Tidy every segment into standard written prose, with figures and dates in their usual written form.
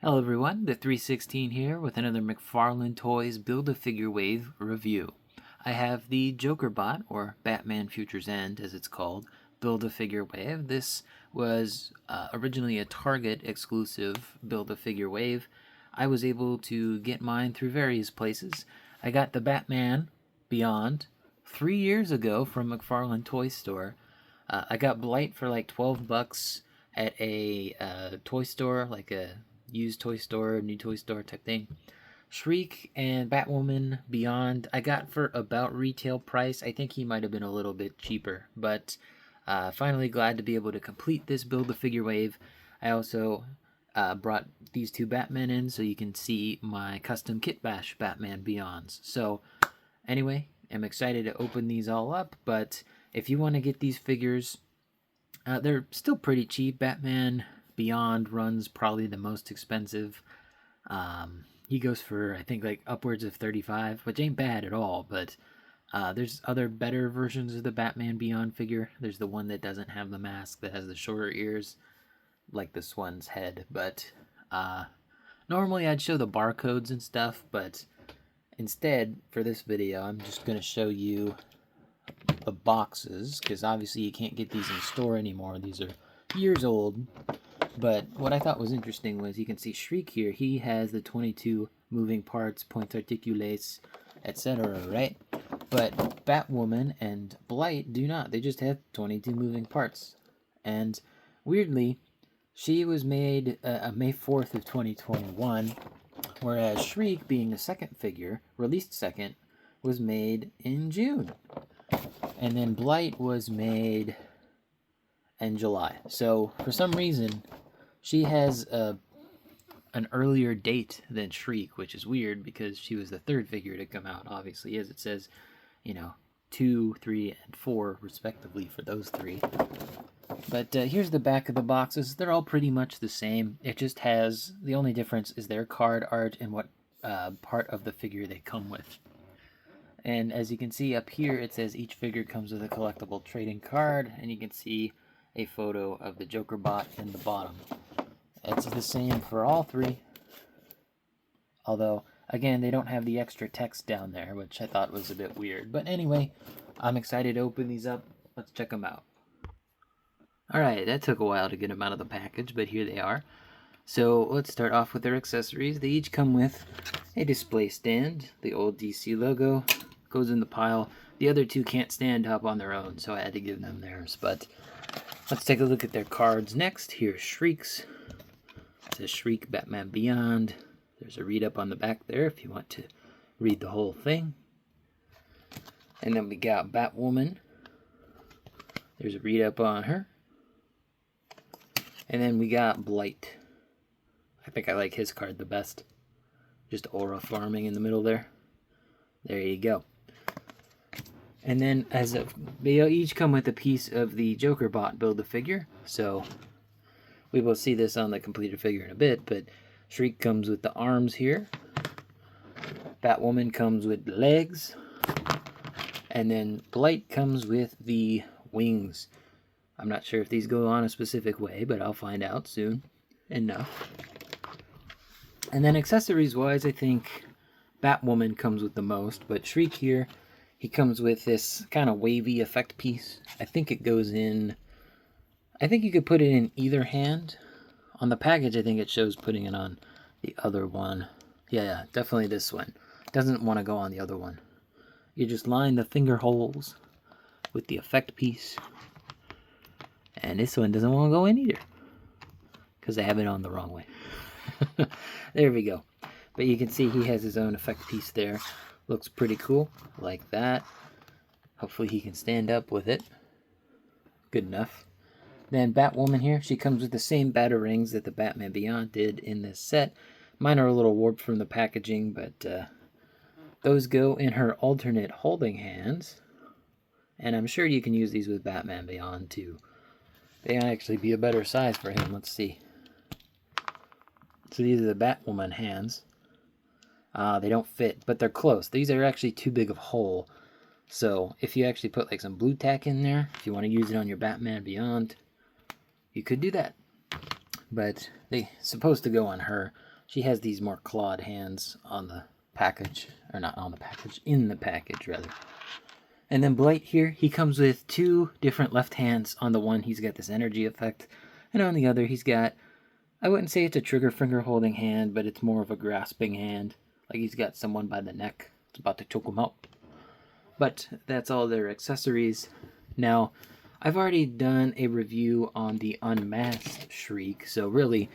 Hello everyone, the 316 here with another Mcfarlane Toys Build-A-Figure Wave review. I have the Jokerbot, or Batman Future's End as it's called, Build-A-Figure Wave. This was originally a Target exclusive Build-A-Figure Wave. I was able to get mine through various places. I got the Batman Beyond 3 years ago from Mcfarlane Toy Store. I got Blight for like 12 bucks at a toy store, like a used toy store, new toy store type thing. Shriek and Batwoman Beyond I got for about retail price. I think he might have been a little bit cheaper, but finally glad to be able to complete this Build-A-Figure Wave. I also brought these two Batmen in so you can see my custom Kit Bash Batman Beyonds. So anyway, I'm excited to open these all up, but if you want to get these figures, they're still pretty cheap. Batman Beyond runs probably the most expensive. He goes for, I think, like upwards of 35, which ain't bad at all, but there's other better versions of the Batman Beyond figure. There's the one that doesn't have the mask, that has the shorter ears, like this one's head, but normally I'd show the barcodes and stuff, but instead, for this video, I'm just going to show you the boxes, because obviously you can't get these in store anymore. These are years old. But what I thought was interesting was you can see Shriek here. He has the 22 moving parts, points articulates, etc., right? But Batwoman and Blight do not. They just have 22 moving parts. And weirdly, she was made May 4th of 2021, whereas Shriek, being the second figure, released second, was made in June. And then Blight was made in July. So for some reason, she has an earlier date than Shriek, which is weird because she was the third figure to come out, obviously, as it says, 2, 3, and 4, respectively, for those three. But here's the back of the boxes. They're all pretty much the same. It just has, the only difference is their card art and what part of the figure they come with. And as you can see up here, it says each figure comes with a collectible trading card, and you can see a photo of the Jokerbot in the bottom. It's the same for all three, although, again, they don't have the extra text down there, which I thought was a bit weird. But anyway, I'm excited to open these up. Let's check them out. Alright, that took a while to get them out of the package, but here they are. So let's start off with their accessories. They each come with a display stand. The old DC logo goes in the pile. The other two can't stand up on their own, so I had to give them theirs. But let's take a look at their cards next. Here's Shriek's. It says Shriek Batman Beyond. There's a read-up on the back there if you want to read the whole thing. And then we got Batwoman. There's a read-up on her. And then we got Blight. I think I like his card the best. Just aura farming in the middle there. There you go. And then they each come with a piece of the Jokerbot Build-A-Figure. So we will see this on the completed figure in a bit, but Shriek comes with the arms here. Batwoman comes with the legs. And then Blight comes with the wings. I'm not sure if these go on a specific way, but I'll find out soon enough. And then accessories-wise, I think Batwoman comes with the most, but Shriek here, he comes with this kind of wavy effect piece. I think it goes in, I think you could put it in either hand. On the package, I think it shows putting it on the other one. Yeah, definitely this one. Doesn't want to go on the other one. You just line the finger holes with the effect piece. And this one doesn't want to go in either, because I have it on the wrong way. There we go. But you can see he has his own effect piece there. Looks pretty cool, like that. Hopefully he can stand up with it. Good enough. Then Batwoman here, she comes with the same batarangs that the Batman Beyond did in this set. Mine are a little warped from the packaging, but those go in her alternate holding hands. And I'm sure you can use these with Batman Beyond too. They might actually be a better size for him. Let's see. So these are the Batwoman hands. They don't fit, but they're close. These are actually too big of a hole. So if you actually put like some blue tack in there, if you want to use it on your Batman Beyond, you could do that. But they're supposed to go on her. She has these more clawed hands on the package, or not on the package, in the package rather. And then Blight here, he comes with 2 different left hands. On the one, he's got this energy effect, and on the other, he's got, I wouldn't say it's a trigger finger holding hand, but it's more of a grasping hand. Like he's got someone by the neck. It's about to choke him out. But that's all their accessories. Now, I've already done a review on the unmasked Shriek, so really,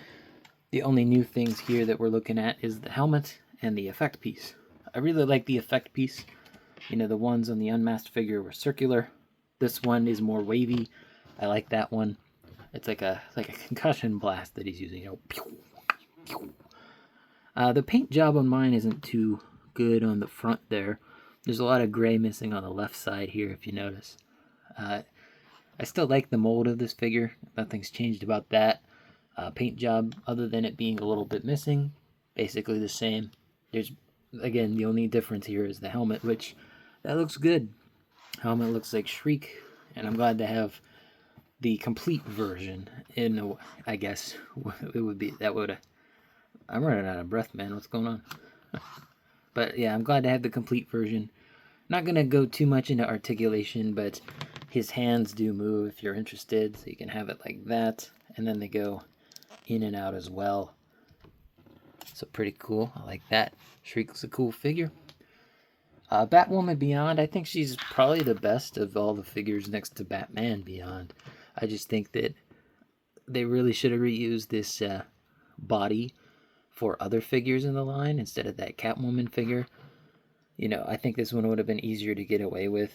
the only new things here that we're looking at is the helmet and the effect piece. I really like the effect piece. You know, the ones on the unmasked figure were circular. This one is more wavy. I like that one. It's like a concussion blast that he's using. You know, pew, pew. The paint job on mine isn't too good on the front there. There's a lot of gray missing on the left side here, if you notice. I still like the mold of this figure. Nothing's changed about that. Paint job, other than it being a little bit missing, basically the same. There's, again, the only difference here is the helmet, which that looks good. Helmet looks like Shriek, and I'm glad to have the complete version. I guess it would be that would. I'm running out of breath, man. What's going on? But yeah, I'm glad to have the complete version. Not gonna go too much into articulation, but his hands do move if you're interested, so you can have it like that, and then they go in and out as well. So pretty cool. I like that. Shriek's a cool figure. Batwoman Beyond, I think she's probably the best of all the figures next to Batman Beyond. I just think that they really should have reused this body for other figures in the line instead of that Catwoman figure. You know, I think this one would have been easier to get away with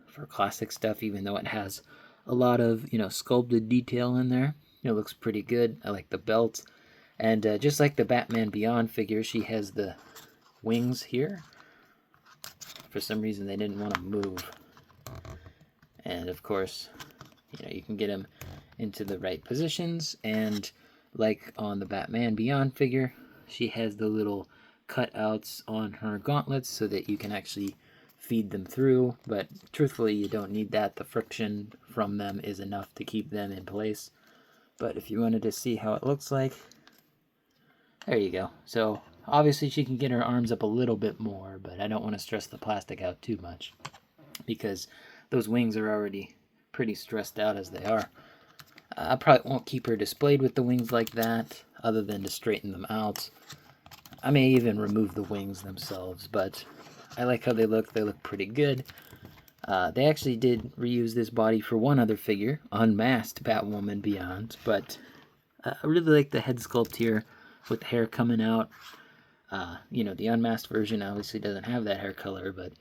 for classic stuff, even though it has a lot of, you know, sculpted detail in there. It looks pretty good. I like the belt. And just like the Batman Beyond figure, she has the wings here. For some reason, they didn't want to move. And of course, you know, you can get them into the right positions. And like on the Batman Beyond figure, she has the little cutouts on her gauntlets so that you can actually feed them through. But truthfully, you don't need that. The friction from them is enough to keep them in place. But if you wanted to see how it looks like, there you go. So obviously she can get her arms up a little bit more, but I don't want to stress the plastic out too much because those wings are already pretty stressed out as they are. I probably won't keep her displayed with the wings like that, other than to straighten them out. I may even remove the wings themselves, but I like how they look. They look pretty good. They actually did reuse this body for one other figure, Unmasked Batwoman Beyond, but I really like the head sculpt here with the hair coming out. You know, the unmasked version obviously doesn't have that hair color, but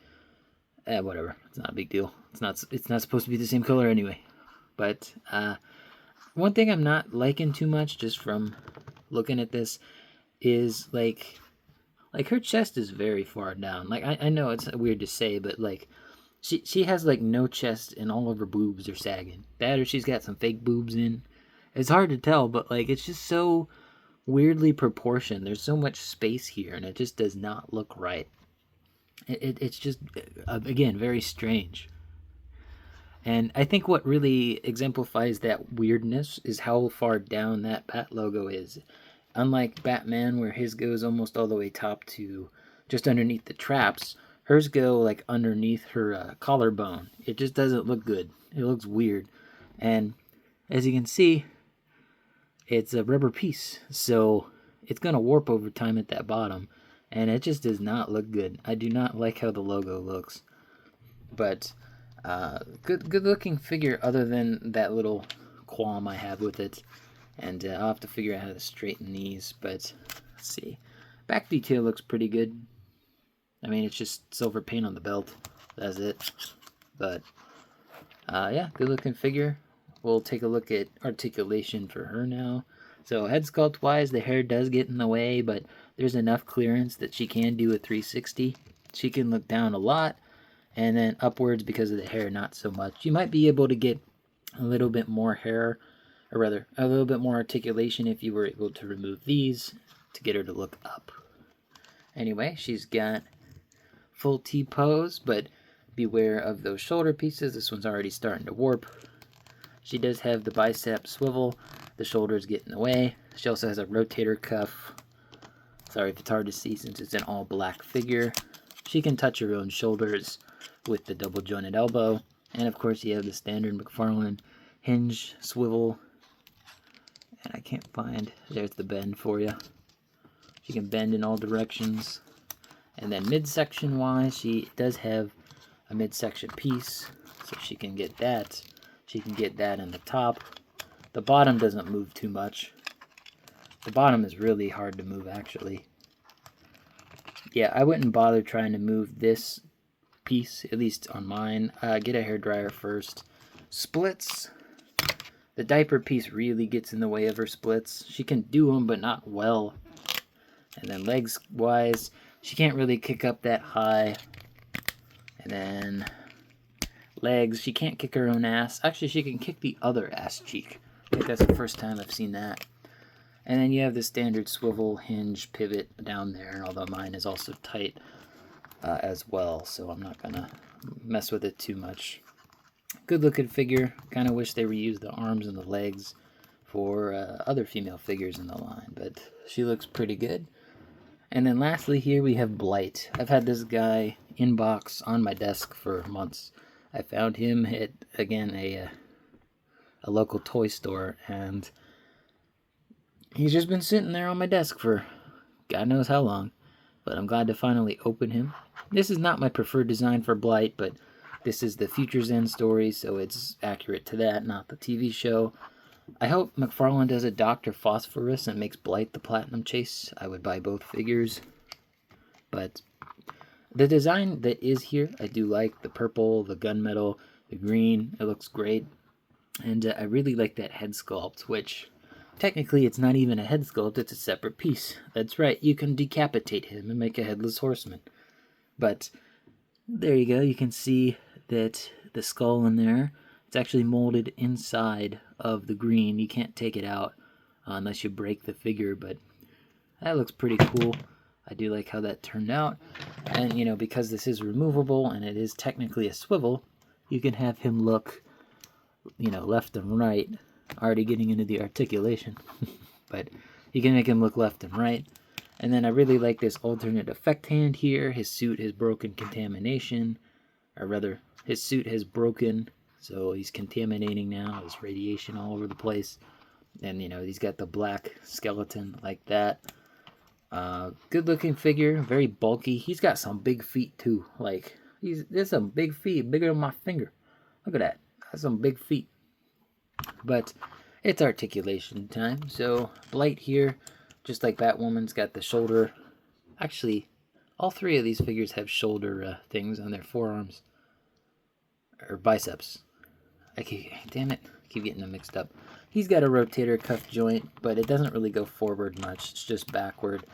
whatever. It's not a big deal. It's not supposed to be the same color anyway. But one thing I'm not liking too much, just from looking at this, is like her chest is very far down. Like I know it's weird to say, but like she has like no chest and all of her boobs are sagging. That or she's got some fake boobs in. It's hard to tell, but like it's just so weirdly proportioned. There's so much space here, and it just does not look right. It's just again very strange. And I think what really exemplifies that weirdness is how far down that Bat logo is. Unlike Batman, where his goes almost all the way top to just underneath the traps, hers go like underneath her collarbone. It just doesn't look good. It looks weird. And as you can see, it's a rubber piece, so it's going to warp over time at that bottom. And it just does not look good. I do not like how the logo looks. But good looking figure, other than that little qualm I have with it. And I'll have to figure out how to straighten these. But let's see. Back detail looks pretty good. I mean, it's just silver paint on the belt. That's it. But yeah, good looking figure. We'll take a look at articulation for her now. So head sculpt wise, the hair does get in the way, but there's enough clearance that she can do a 360. She can look down a lot, and then upwards because of the hair, not so much. You might be able to get a little bit more hair, or rather, a little bit more articulation if you were able to remove these to get her to look up. Anyway, she's got full T-pose, but beware of those shoulder pieces. This one's already starting to warp. She does have the bicep swivel. The shoulders get in the way. She also has a rotator cuff. Sorry if it's hard to see since it's an all black figure. She can touch her own shoulders with the double jointed elbow. And of course you have the standard Mcfarlane hinge, swivel. And I can't find, there's the bend for you. She can bend in all directions. And then midsection wise, she does have a midsection piece. So she can get that. She can get that in the top. The bottom doesn't move too much. The bottom is really hard to move, actually. Yeah, I wouldn't bother trying to move this piece, at least on mine. Get a hairdryer first. Splits. The diaper piece really gets in the way of her splits. She can do them, but not well. And then legs-wise, she can't really kick up that high. And then legs, she can't kick her own ass. Actually, she can kick the other ass cheek. I think that's the first time I've seen that. And then you have the standard swivel hinge pivot down there, although mine is also tight as well, so I'm not gonna mess with it too much. Good looking figure. Kind of wish they reused the arms and the legs for other female figures in the line, but she looks pretty good. And then lastly here we have Blight. I've had this guy in box on my desk for months. I found him at, again, a local toy store, and he's just been sitting there on my desk for God knows how long, but I'm glad to finally open him. This is not my preferred design for Blight, but this is the Future's End story, so it's accurate to that, not the TV show. I hope Mcfarlane does a Dr. Phosphorus and makes Blight the Platinum Chase. I would buy both figures. But the design that is here, I do like. The purple, the gunmetal, the green. It looks great. And I really like that head sculpt, which technically it's not even a head sculpt, it's a separate piece. That's right, you can decapitate him and make a headless horseman. But there you go, you can see that the skull in there, it's actually molded inside of the green. You can't take it out unless you break the figure, but that looks pretty cool. I do like how that turned out. And, you know, because this is removable and it is technically a swivel, you can have him look, you know, left and right. Already getting into the articulation. But you can make him look left and right. And then I really like this alternate effect hand here. His suit has broken contamination. Or rather, his suit has broken, so he's contaminating now. There's radiation all over the place. And, you know, he's got the black skeleton like that. Good looking figure, very bulky. He's got some big feet too. Like, there's some big feet, bigger than my finger. Look at that. That's some big feet. But it's articulation time. So Blight here, just like Batwoman's got the shoulder. Actually, all three of these figures have shoulder things on their forearms. Or biceps. Damn it, I keep getting them mixed up. He's got a rotator cuff joint, but it doesn't really go forward much. It's just backward.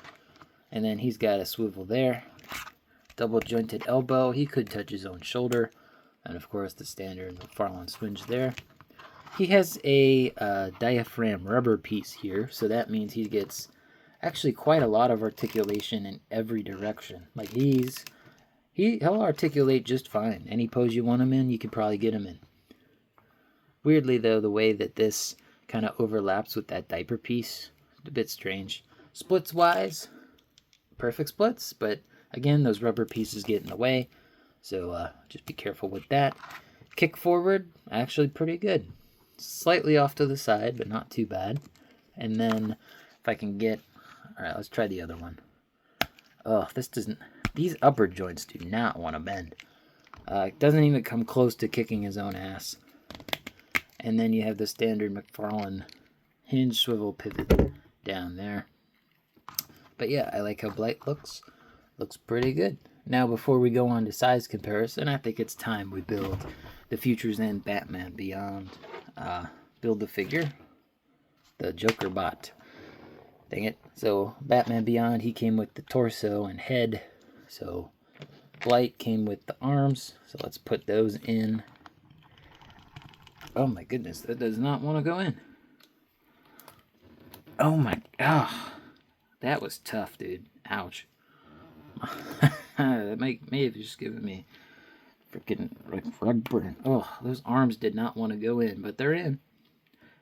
And then he's got a swivel there. Double jointed elbow. He could touch his own shoulder. And of course the standard Mcfarlane swinge there. He has a diaphragm rubber piece here, so that means he gets actually quite a lot of articulation in every direction. Like he'll articulate just fine. Any pose you want him in, you could probably get him in. Weirdly though, the way that this kind of overlaps with that diaper piece, it's a bit strange. Splits wise, perfect splits, but again, those rubber pieces get in the way, so just be careful with that. Kick forward, actually pretty good. Slightly off to the side, but not too bad. And then, if I can get... Alright, let's try the other one. Oh, this doesn't... These upper joints do not want to bend. It doesn't even come close to kicking his own ass. And then you have the standard Mcfarlane hinge swivel pivot down there. But yeah, I like how Blight looks. Looks pretty good. Now, before we go on to size comparison, I think it's time we build the Future's End Batman Beyond. Build the figure. The Jokerbot. Dang it. So, Batman Beyond, he came with the torso and head. So, Blight came with the arms. So, let's put those in. Oh my goodness, that does not want to go in. Oh my... Oh, that was tough, dude. Ouch. That may have just given me freaking rug burn. Oh, those arms did not want to go in, but they're in.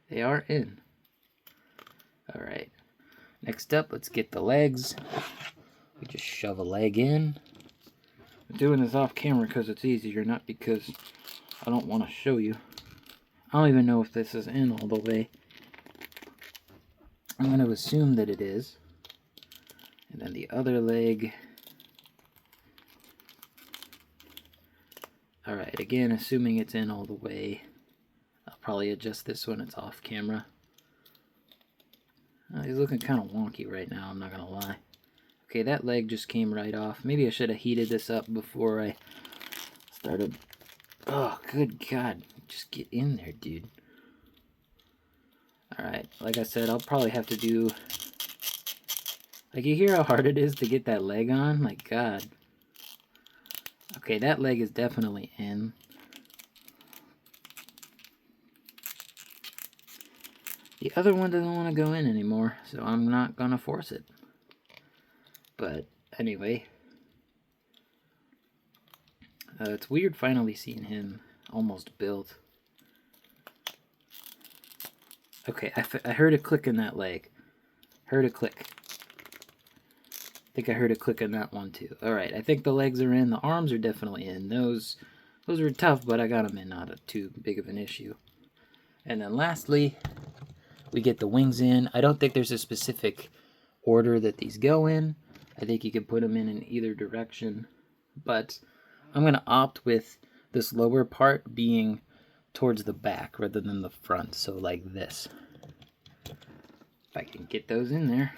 They are in. Alright. Next up, let's get the legs. We just shove a leg in. I'm doing this off camera because it's easier, not because I don't want to show you. I don't even know if this is in all the way. I'm going to assume that it is. And then the other leg. Alright, again, assuming it's in all the way. I'll probably adjust this when it's off camera. He's looking kind of wonky right now, I'm not going to lie. Okay, that leg just came right off. Maybe I should have heated this up before I started. Oh, good God. Just get in there, dude. Alright, like I said, I'll probably have to do... Like, you hear how hard it is to get that leg on? My God. Okay, that leg is definitely in. The other one doesn't want to go in anymore, so I'm not going to force it. But, anyway. It's weird finally seeing him almost built. Okay, I heard a click in that leg. Heard a click. I think I heard a click in that one too. Alright, I think the legs are in. The arms are definitely in. Those were tough, but I got them in. Not too big of an issue. And then lastly, we get the wings in. I don't think there's a specific order that these go in. I think you can put them in either direction. But I'm going to opt with this lower part being towards the back rather than the front. So like this. If I can get those in there.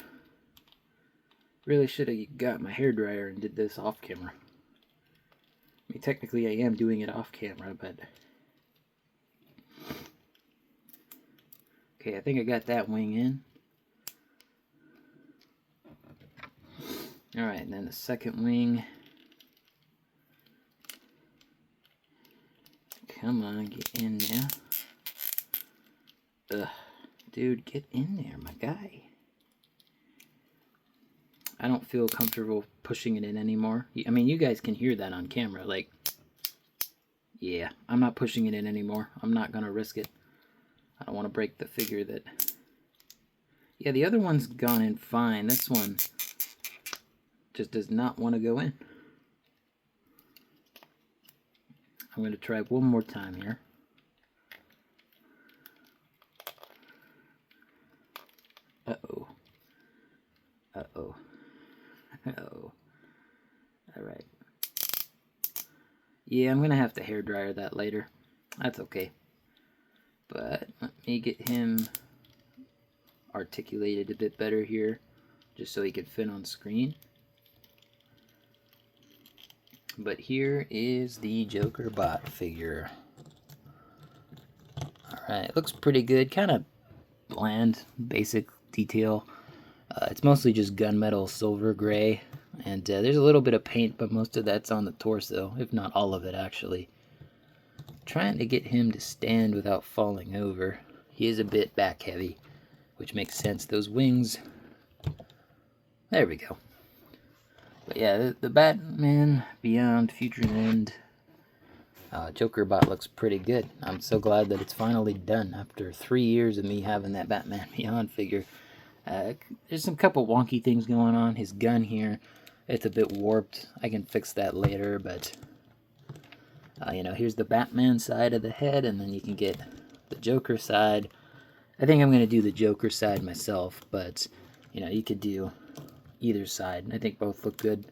Really should have got my hairdryer and did this off camera. I mean, technically I am doing it off camera, but... Okay, I think I got that wing in. Alright, and then the second wing. Come on, get in there. Ugh. Dude, get in there, my guy. I don't feel comfortable pushing it in anymore. I mean, you guys can hear that on camera. Like, yeah, I'm not pushing it in anymore. I'm not going to risk it. I don't want to break the figure that... Yeah, the other one's gone in fine. This one just does not want to go in. I'm going to try one more time here. Uh-oh. Uh-oh. Uh-oh. Alright. Yeah, I'm going to have to hairdryer that later. That's okay. But let me get him articulated a bit better here, just so he can fit on screen. But here is the Jokerbot figure. Alright, looks pretty good. Kind of bland, basic detail. It's mostly just gunmetal silver gray. And there's a little bit of paint, but most of that's on the torso, if not all of it actually. Trying to get him to stand without falling over. He is a bit back heavy, which makes sense. Those wings. There we go. But yeah, the Batman Beyond Future's End Jokerbot looks pretty good. I'm so glad that it's finally done after 3 years of me having that Batman Beyond figure. There's some couple wonky things going on. His gun here, it's a bit warped. I can fix that later, but you know, here's the Batman side of the head, and then you can get the Joker side. I think I'm going to do the Joker side myself, but you know, you could do either side. I think both look good.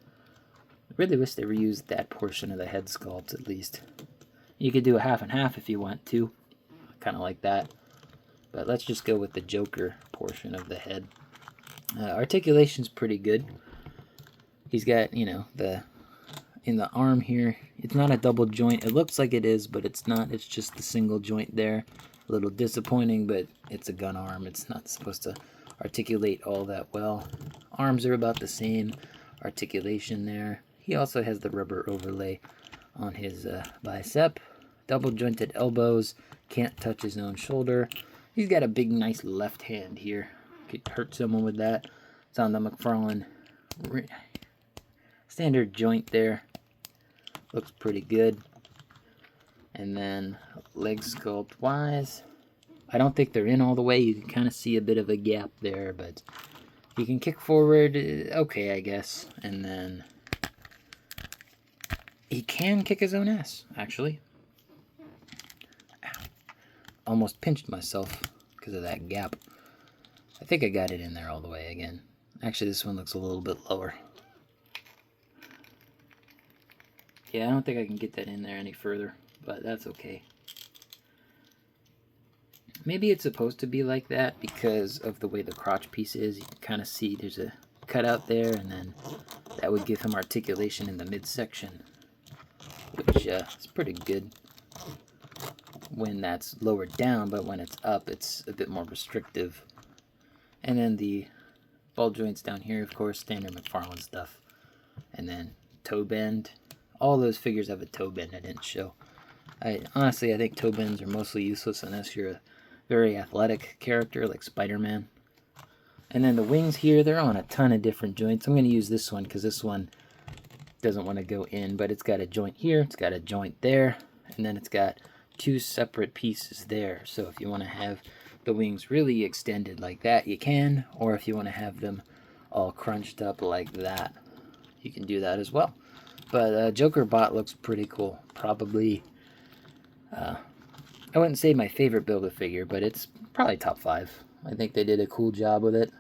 I really wish they reused that portion of the head sculpt at least. You could do a half and half if you want to, kind of like that. But let's just go with the Joker portion of the head. Articulation's pretty good. He's got, you know, in the arm here, it's not a double joint. It looks like it is, but it's not. It's just the single joint there. A little disappointing, but it's a gun arm. It's not supposed to articulate all that well. Arms are about the same. Articulation there. He also has the rubber overlay on his bicep. Double jointed elbows. Can't touch his own shoulder. He's got a big, nice left hand here. Could hurt someone with that. It's on the Mcfarlane standard joint there. Looks pretty good. And then leg sculpt wise, I don't think they're in all the way. You can kind of see a bit of a gap there, but He can kick forward, okay, I guess. And then he can kick his own ass, actually. Almost pinched myself because of that gap. I think I got it in there all the way again. Actually, this one looks a little bit lower. Yeah, I don't think I can get that in there any further, but that's okay. Maybe it's supposed to be like that because of the way the crotch piece is. You can kind of see there's a cutout there, and then that would give him articulation in the midsection, which is pretty good when that's lowered down, but when it's up, it's a bit more restrictive. And then the ball joints down here, of course, standard Mcfarlane stuff. And then toe bend. All those figures have a toe bend I didn't show. Honestly, I think toe bends are mostly useless unless you're a very athletic character like Spider-Man. And then the wings here, they're on a ton of different joints. I'm going to use this one because this one doesn't want to go in, but it's got a joint here, it's got a joint there, and then it's got two separate pieces there. So if you want to have the wings really extended like that, you can, or if you want to have them all crunched up like that, you can do that as well. But Jokerbot looks pretty cool. Probably, I wouldn't say my favorite Build-A-Figure, but it's probably top 5. I think they did a cool job with it.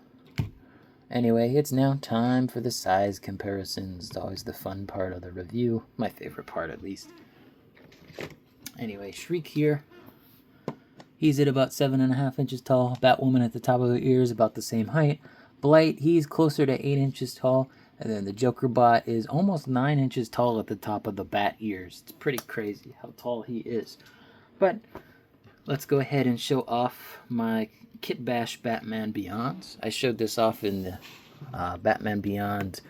Anyway, it's now time for the size comparisons. It's always the fun part of the review. My favorite part, at least. Anyway, Shriek here. He's at about 7.5 inches tall. Batwoman at the top of the ears, about the same height. Blight, he's closer to 8 inches tall. And then the Jokerbot is almost 9 inches tall at the top of the bat ears. It's pretty crazy how tall he is. But let's go ahead and show off my Kit Bash Batman Beyonds. I showed this off in the Batman Beyond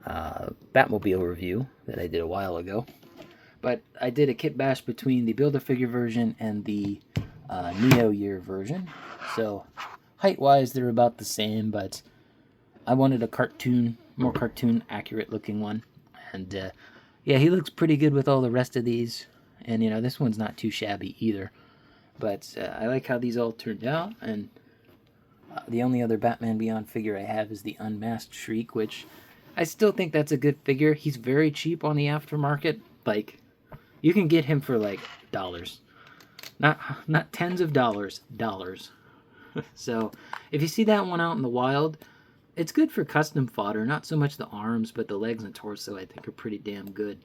Batmobile review that I did a while ago. But I did a kit bash between the Build-A-Figure version and the Neo Year version. So height-wise, they're about the same, but I wanted a cartoon, more cartoon accurate looking one. And yeah, he looks pretty good with all the rest of these. And you know, this one's not too shabby either. But I like how these all turned out. And the only other Batman Beyond figure I have is the Unmasked Shriek, which I still think that's a good figure. He's very cheap on the aftermarket. Like, you can get him for like dollars. Not tens of dollars. So if you see that one out in the wild, it's good for custom fodder. Not so much the arms, but the legs and torso I think are pretty damn good.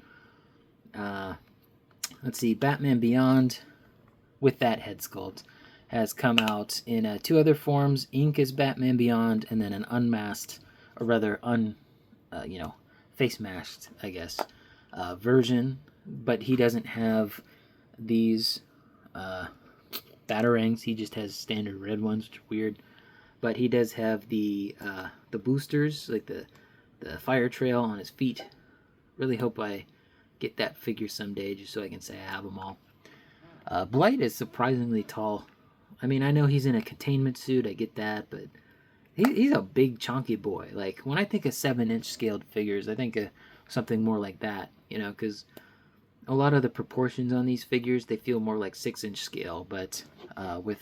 Let's see, Batman Beyond with that head sculpt has come out in 2 other forms. Ink is Batman Beyond, and then an unmasked, or rather face masked, I guess, version. But he doesn't have these batarangs. He just has standard red ones, which are weird. But he does have the boosters, like the fire trail on his feet. Really hope I get that figure someday, just so I can say I have them all. Blight is surprisingly tall. I mean, I know he's in a containment suit, I get that, but he's a big, chunky boy. Like, when I think of 7-inch scaled figures, I think of something more like that, you know, because a lot of the proportions on these figures, they feel more like 6-inch scale, but with,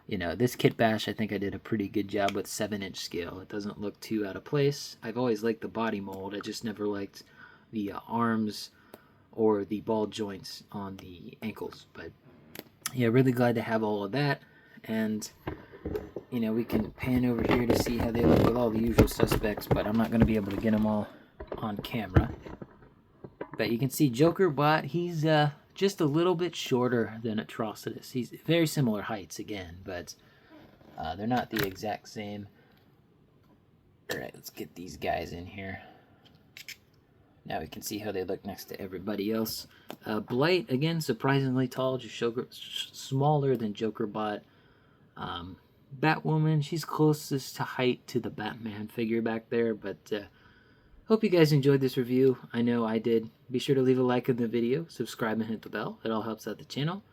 you know, this Kit Bash, I think I did a pretty good job with 7-inch scale. It doesn't look too out of place. I've always liked the body mold. I just never liked the arms or the ball joints on the ankles. But yeah, really glad to have all of that. And you know, we can pan over here to see how they look with all the usual suspects, but I'm not going to be able to get them all on camera. But you can see Jokerbot, he's just a little bit shorter than Atrocitus. He's very similar heights again, but they're not the exact same. Alright, let's get these guys in here. Now we can see how they look next to everybody else. Blight, again, surprisingly tall, just smaller than Jokerbot. Batwoman, she's closest to height to the Batman figure back there, but hope you guys enjoyed this review. I know I did. Be sure to leave a like in the video, subscribe and hit the bell. It all helps out the channel.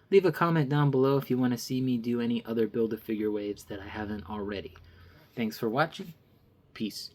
Leave a comment down below if you want to see me do any other Build-A-Figure waves that I haven't already. Thanks for watching. Peace.